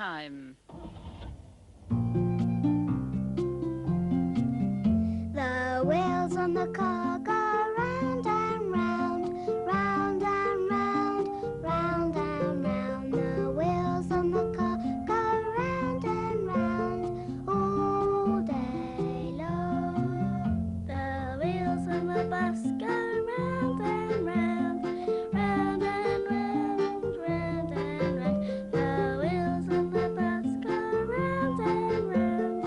Storytime. The wheels on the car go round and round, round and round, round and round. The wheels on the car go round and round all day long. The wheels on the bus go round and round, round and round, round and round. The wheels on the bus go round and round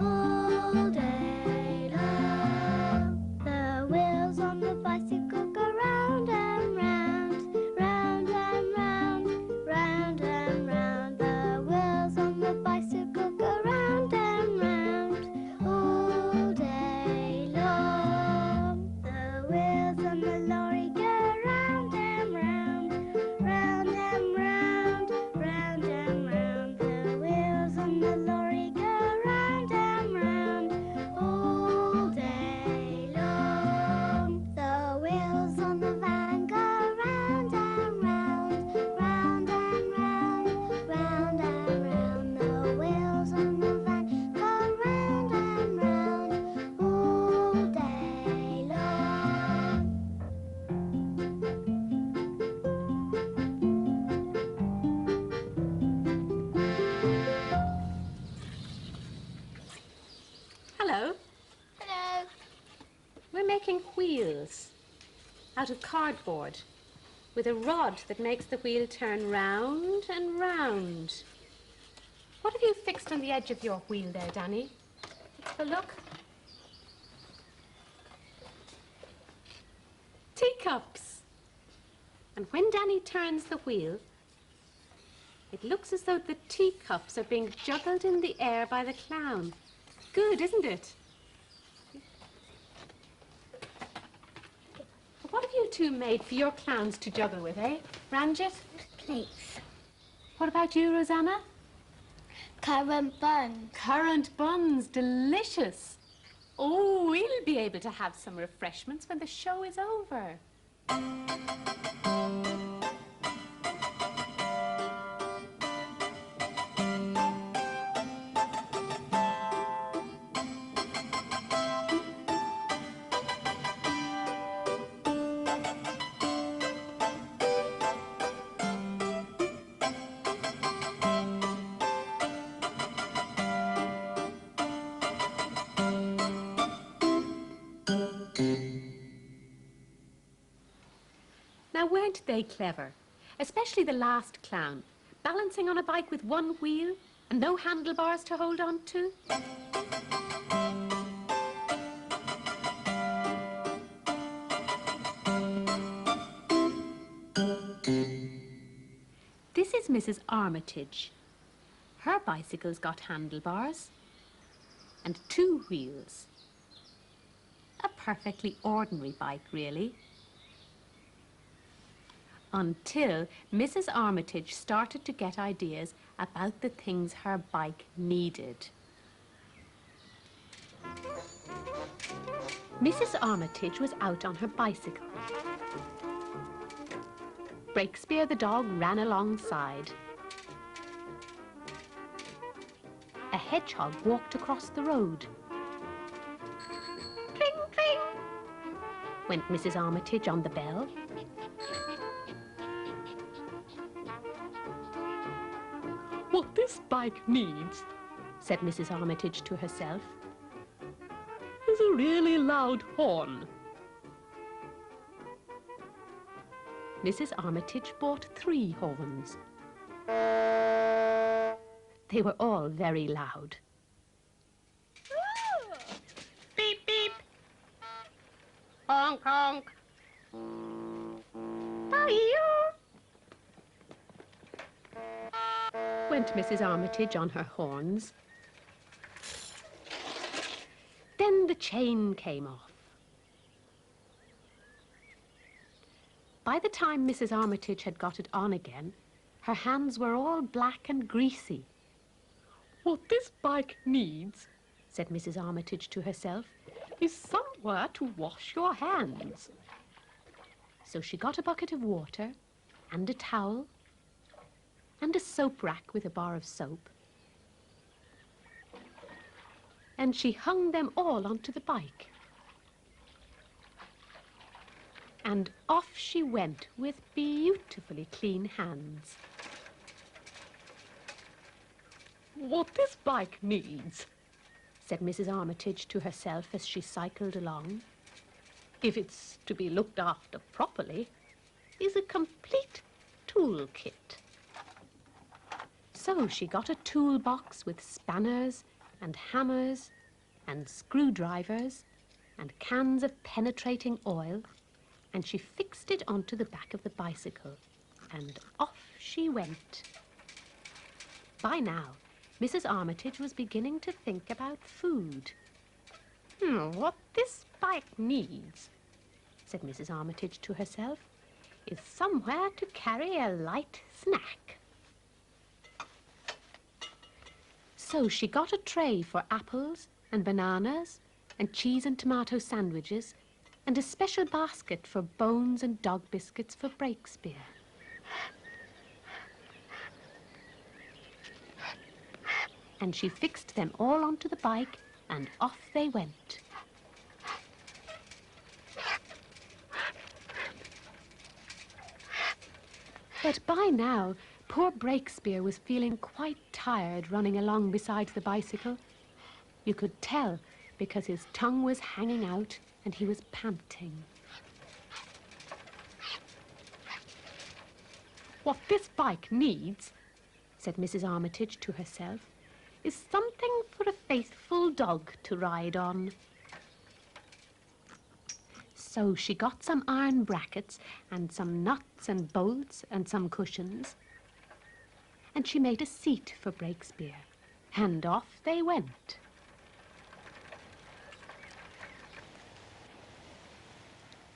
all day long. The wheels on the bicycle go round and round, round and round, round and round. The wheels on the bicycle go round and round all day long. The wheels on the lorry go round and round, round and round, round and round. The wheels on the lorry go round and round all day long. The wheels on the van go round and round, round and round, round and round. The wheels on the van go round and round all day long. Hello. Hello. We're making wheels out of cardboard with a rod that makes the wheel turn round and round. What have you fixed on the edge of your wheel there, Danny? Let's have a look. Teacups. And when Danny turns the wheel, it looks as though the teacups are being juggled in the air by the clown. Good, isn't it? What have you two made for your clowns to juggle with, eh? Ranjit? Plates. What about you, Rosanna? Currant buns. Currant buns, delicious. Oh, we'll be able to have some refreshments when the show is over. Now, weren't they clever? Especially the last clown, balancing on a bike with one wheel and no handlebars to hold on to. This is Mrs. Armitage. Her bicycle's got handlebars and two wheels. A perfectly ordinary bike, really. Until Mrs. Armitage started to get ideas about the things her bike needed. Mrs. Armitage was out on her bicycle. Breakspear the dog ran alongside. A hedgehog walked across the road. Tring, tring, went Mrs. Armitage on the bell. What this bike needs, said Mrs. Armitage to herself, is a really loud horn. Mrs. Armitage bought 3 horns. They were all very loud. Beep, beep. Honk, honk. Bye-oo. Went Mrs. Armitage on her horns. Then the chain came off. By the time Mrs. Armitage had got it on again, her hands were all black and greasy. What this bike needs, said Mrs. Armitage to herself, is somewhere to wash your hands. So she got a bucket of water and a towel and a soap rack with a bar of soap. And she hung them all onto the bike. And off she went with beautifully clean hands. "What this bike needs," said Mrs. Armitage to herself as she cycled along, "if it's to be looked after properly, is a complete toolkit." So she got a toolbox with spanners and hammers and screwdrivers and cans of penetrating oil, and she fixed it onto the back of the bicycle, and off she went. By now, Mrs. Armitage was beginning to think about food. "What this bike needs," said Mrs. Armitage to herself, "is somewhere to carry a light snack." So she got a tray for apples and bananas and cheese and tomato sandwiches and a special basket for bones and dog biscuits for Breakspear. And she fixed them all onto the bike, and off they went. But by now, poor Breakspear was feeling quite tired running along beside the bicycle. You could tell because his tongue was hanging out and he was panting. "What this bike needs," said Mrs. Armitage to herself, "is something for a faithful dog to ride on." So she got some iron brackets and some nuts and bolts and some cushions, and she made a seat for Breakspear, and off they went.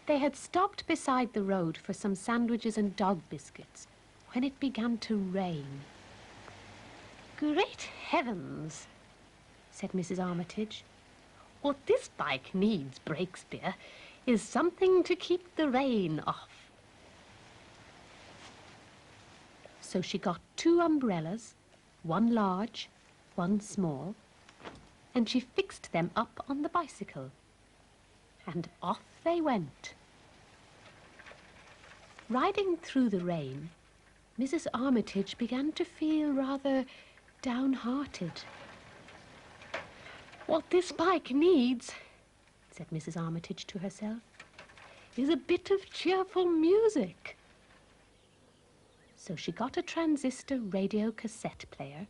They had stopped beside the road for some sandwiches and dog biscuits when it began to rain. "Great heavens," said Mrs. Armitage. "What this bike needs, Breakspear, is something to keep the rain off." So she got 2 umbrellas, one large, one small, and she fixed them up on the bicycle. And off they went. Riding through the rain, Mrs. Armitage began to feel rather downhearted. "What this bike needs," said Mrs. Armitage to herself, "is a bit of cheerful music." So she got a transistor radio cassette player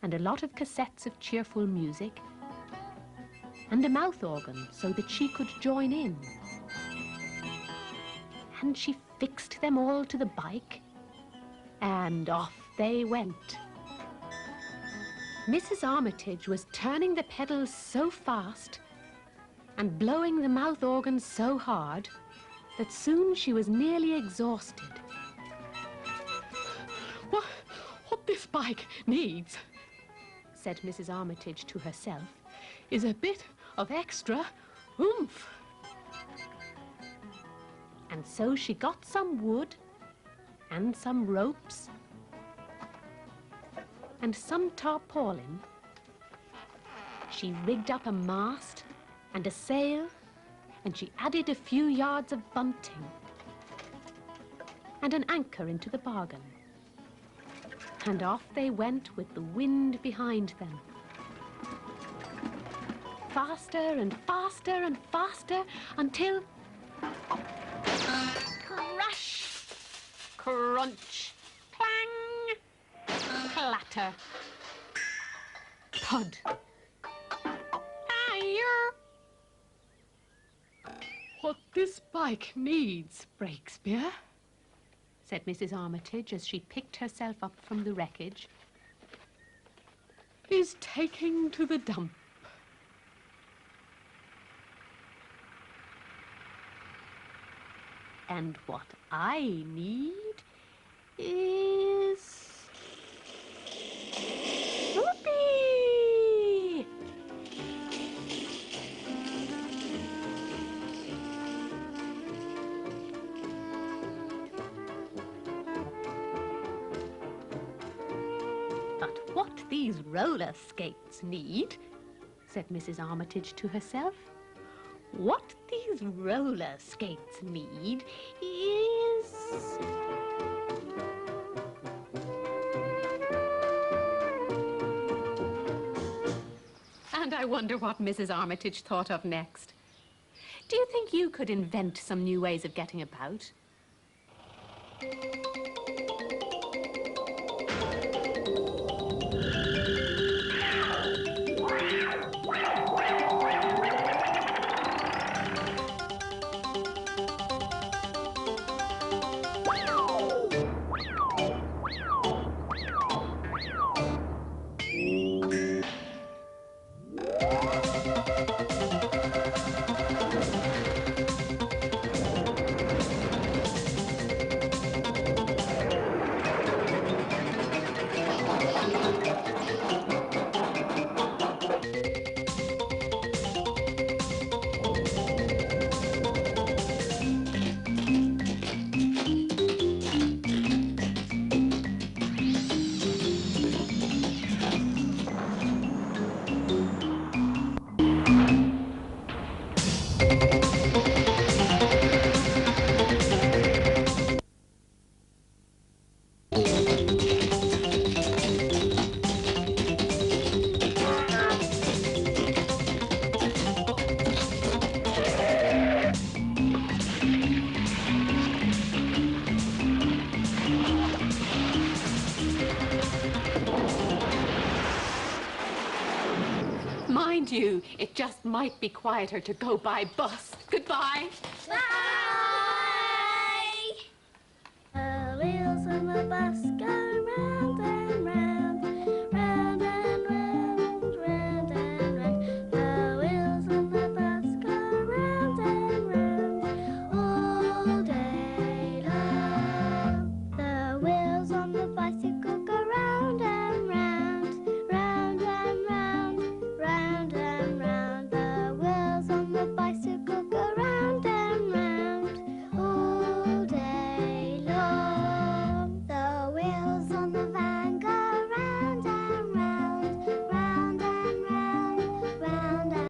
and a lot of cassettes of cheerful music and a mouth organ so that she could join in. And she fixed them all to the bike, and off they went. Mrs. Armitage was turning the pedals so fast and blowing the mouth organ so hard that soon she was nearly exhausted. What this bike needs," said Mrs. Armitage to herself, "is a bit of extra oomph." And so she got some wood and some ropes and some tarpaulin. She rigged up a mast and a sail, and she added a few yards of bunting and an anchor into the bargain. And off they went with the wind behind them. Faster and faster and faster until... crash! Crunch! Clang! Clatter! Thud! Fire! "What this bike needs, Breakspear," said Mrs. Armitage as she picked herself up from the wreckage, "is taking to the dump." "And what I need is... whoopee!" these roller skates need, said Mrs. Armitage to herself, what these roller skates need is... And I wonder what Mrs. Armitage thought of next. Do you think you could invent some new ways of getting about? Mind you, it just might be quieter to go by bus. Goodbye. Bye.